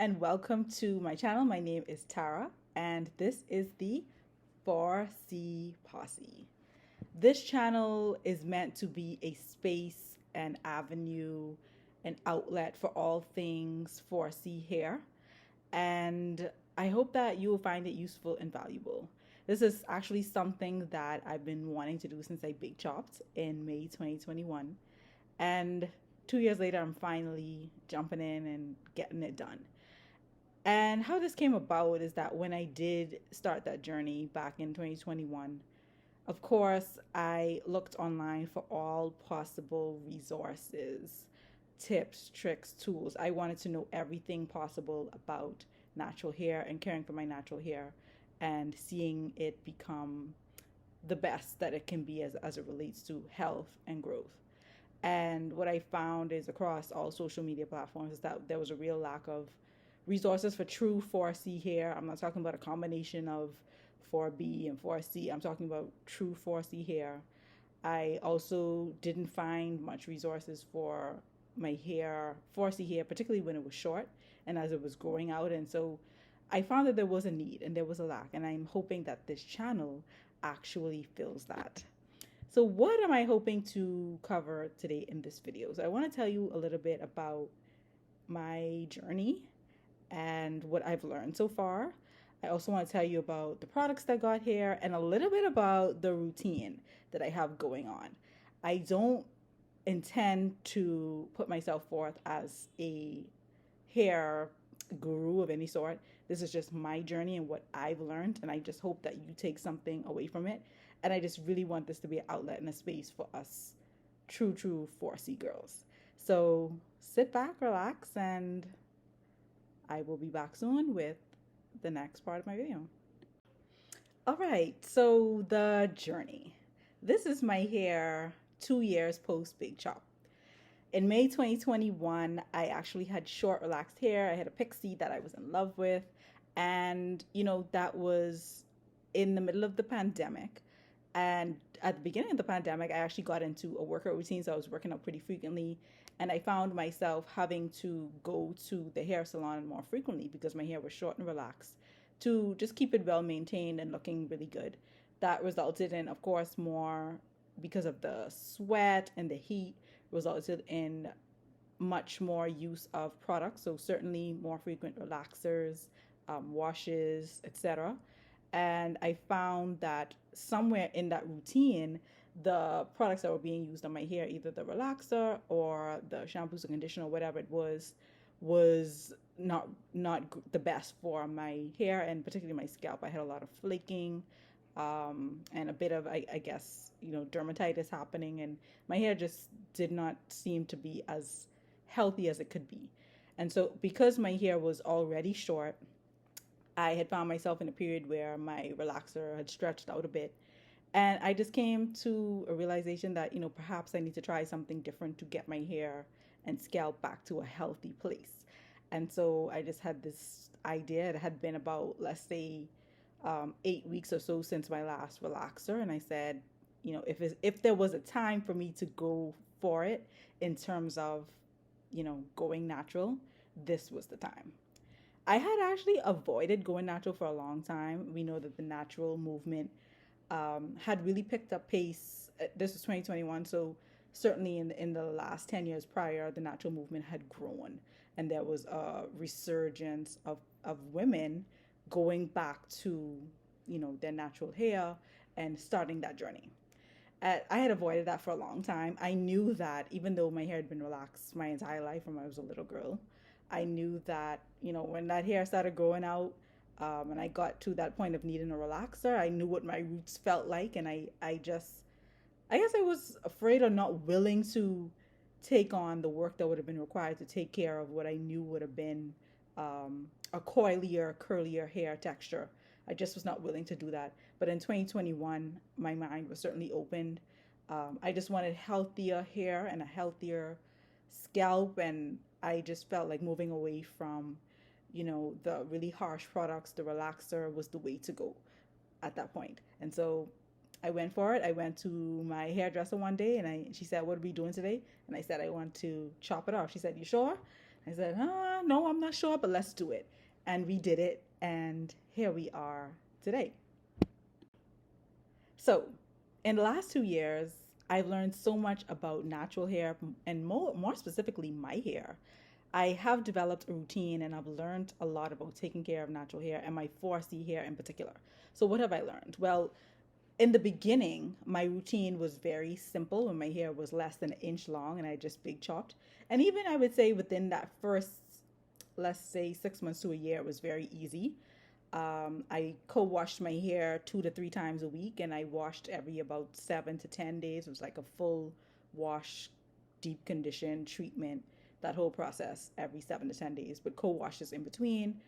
and welcome to my channel. My name is Tara, and this is the 4C Posse. This channel is meant to be a space, an avenue, an outlet for all things 4C hair, and I hope that you will find it useful and valuable. This is actually something that I've been wanting to do since I big chopped in May 2021. And 2 years later, I'm finally jumping in and getting it done. And how this came about is that when I did start that journey back in 2021, of course, I looked online for all possible resources, tips, tricks, tools. I wanted to know everything possible about natural hair and caring for my natural hair and seeing it become the best that it can be as it relates to health and growth. And what I found is across all social media platforms is that there was a real lack of resources for true 4C hair. I'm not talking about a combination of 4B and 4C. I'm talking about true 4C hair. I also didn't find much resources for my hair, 4C hair, particularly when it was short and as it was growing out. And so I found that there was a need and there was a lack. And I'm hoping that this channel actually fills that. So what am I hoping to cover today in this video? So I want to tell you a little bit about my journey and what I've learned so far. I also want to tell you about the products that got here and a little bit about the routine that I have going on. I don't intend to put myself forth as a hair guru of any sort. This is just my journey and what I've learned, and I just hope that you take something away from it. And I just really want this to be an outlet and a space for us true 4C girls. So sit back, relax, and I will be back soon with the next part of my video. All right, so the journey. This is my hair 2 years post Big Chop. In May 2021, I actually had short, relaxed hair. I had a pixie that I was in love with. And, that was in the middle of the pandemic. And at the beginning of the pandemic, I actually got into a workout routine. So I was working out pretty frequently. And I found myself having to go to the hair salon more frequently because my hair was short and relaxed to just keep it well maintained and looking really good. That resulted in, of course, more because of the sweat and the heat, resulted in much more use of products. So certainly more frequent relaxers, washes, etc. And I found that somewhere in that routine, the products that were being used on my hair, either the relaxer or the shampoos or conditioner, whatever it was not the best for my hair and particularly my scalp. I had a lot of flaking, and a bit of I guess dermatitis happening, and my hair just did not seem to be as healthy as it could be. And so because my hair was already short, I had found myself in a period where my relaxer had stretched out a bit. And I just came to a realization that, perhaps I need to try something different to get my hair and scalp back to a healthy place. And so I just had this idea. It had been about, let's say, 8 weeks or so since my last relaxer. And I said, if there was a time for me to go for it in terms of, going natural, this was the time. I had actually avoided going natural for a long time. We know that the natural movement had really picked up pace. This was 2021, so certainly in the last 10 years prior, the natural movement had grown, and there was a resurgence of women going back to their natural hair and starting that journey. I had avoided that for a long time. I knew that even though my hair had been relaxed my entire life from when I was a little girl, I knew that, when that hair started growing out, and I got to that point of needing a relaxer, I knew what my roots felt like. And I guess I was afraid or not willing to take on the work that would have been required to take care of what I knew would have been a coilier, curlier hair texture. I just was not willing to do that. But in 2021, my mind was certainly opened. I just wanted healthier hair and a healthier scalp, and I just felt like moving away from, the really harsh products. The relaxer was the way to go at that point. And so I went for it. I went to my hairdresser one day and she said, "What are we doing today?" And I said, "I want to chop it off." She said, "You sure?" I said, no, I'm not sure, but let's do it. And we did it, and here we are today. So, in the last 2 years, I've learned so much about natural hair and more specifically, my hair. I have developed a routine and I've learned a lot about taking care of natural hair and my 4C hair in particular. So, what have I learned? Well, in the beginning, my routine was very simple when my hair was less than an inch long and I just big chopped. And even I would say within that first, let's say 6 months to a year, it was very easy. I co-washed my hair 2 to 3 times a week, and I washed every about 7 to 10 days. It was like a full wash, deep condition treatment, that whole process every 7 to 10 days, but co-washes in between.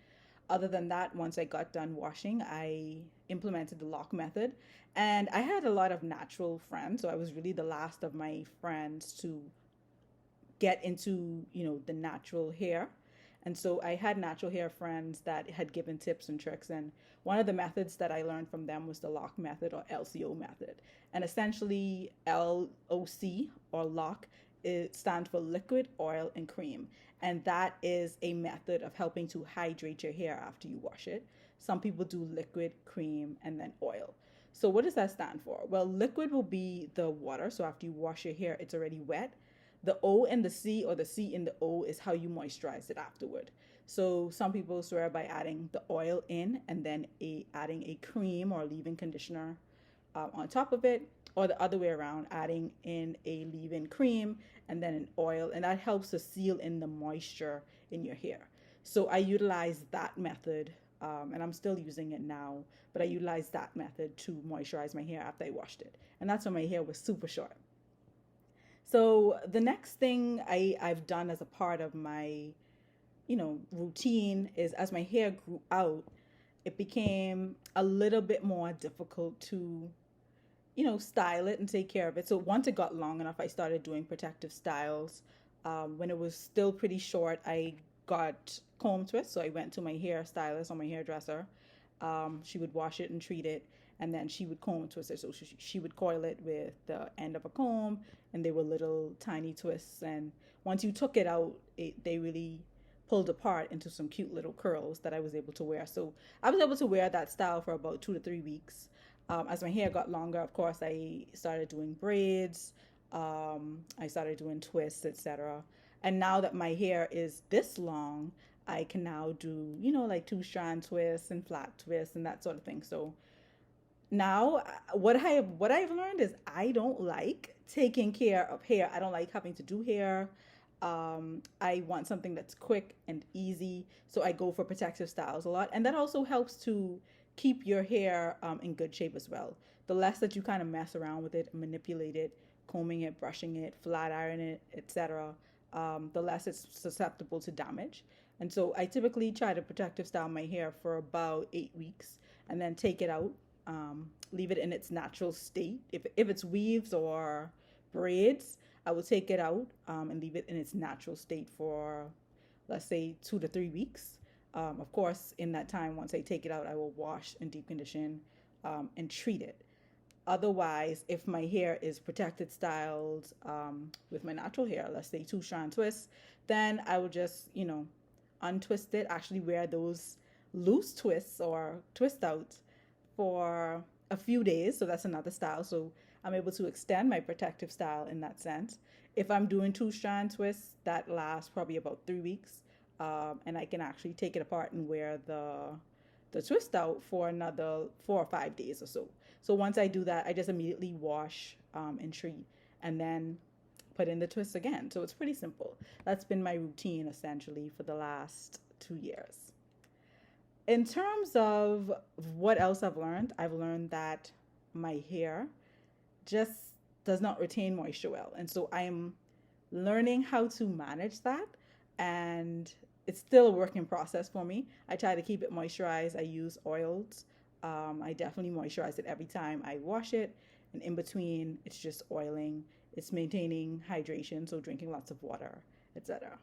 Other than that, once I got done washing, I implemented the lock method. And I had a lot of natural friends, so I was really the last of my friends to get into, the natural hair. And so I had natural hair friends that had given tips and tricks. And one of the methods that I learned from them was the lock method or LCO method. And essentially, LOC or lock, it stands for liquid, oil, and cream. And that is a method of helping to hydrate your hair after you wash it. Some people do liquid, cream, and then oil. So what does that stand for? Well, liquid will be the water. So after you wash your hair, it's already wet. The O and the C, or the C in the O, is how you moisturize it afterward. So some people swear by adding the oil in and then adding a cream or leave-in conditioner on top of it, or the other way around, adding in a leave-in cream and then an oil, and that helps to seal in the moisture in your hair. So I utilize that method, and I'm still using it now, but I utilize that method to moisturize my hair after I washed it. And that's when my hair was super short. So the next thing I've done as a part of my, routine is, as my hair grew out, it became a little bit more difficult to, style it and take care of it. So once it got long enough, I started doing protective styles. When it was still pretty short, I got comb twists. So I went to my hairstylist or my hairdresser. She would wash it and treat it, and then she would comb twist it. So she would coil it with the end of a comb, and they were little tiny twists. And once you took it out, they really pulled apart into some cute little curls that I was able to wear. So I was able to wear that style for about 2 to 3 weeks. As my hair got longer, of course, I started doing braids. I started doing twists, etc. And now that my hair is this long, I can now do, like 2-strand twists and flat twists and that sort of thing. So now what I've learned is I don't like taking care of hair. I don't like having to do hair. I want something that's quick and easy. So I go for protective styles a lot. And that also helps to keep your hair in good shape as well. The less that you kind of mess around with it, manipulate it, combing it, brushing it, flat iron it, etc., the less it's susceptible to damage. And so I typically try to protective style my hair for about 8 weeks and then take it out, leave it in its natural state. If it's weaves or braids, I will take it out and leave it in its natural state for, let's say, 2 to 3 weeks. Of course, in that time, once I take it out, I will wash and deep condition and treat it. Otherwise, if my hair is protected styled with my natural hair, let's say 2-strand twists, then I will just, untwist it, actually wear those loose twists or twist outs for a few days. So that's another style. So I'm able to extend my protective style in that sense. If I'm doing 2-strand twists, that lasts probably about 3 weeks. And I can actually take it apart and wear the twist out for another 4 or 5 days or so. So once I do that, I just immediately wash and treat, and then put in the twist again. So it's pretty simple. That's been my routine essentially for the last 2 years. In terms of what else I've learned that my hair just does not retain moisture well. And so I am learning how to manage that, and it's still a work in process for me. I try to keep it moisturized. I use oils. I definitely moisturize it every time I wash it. And in between, it's just oiling. It's maintaining hydration, so drinking lots of water, etc.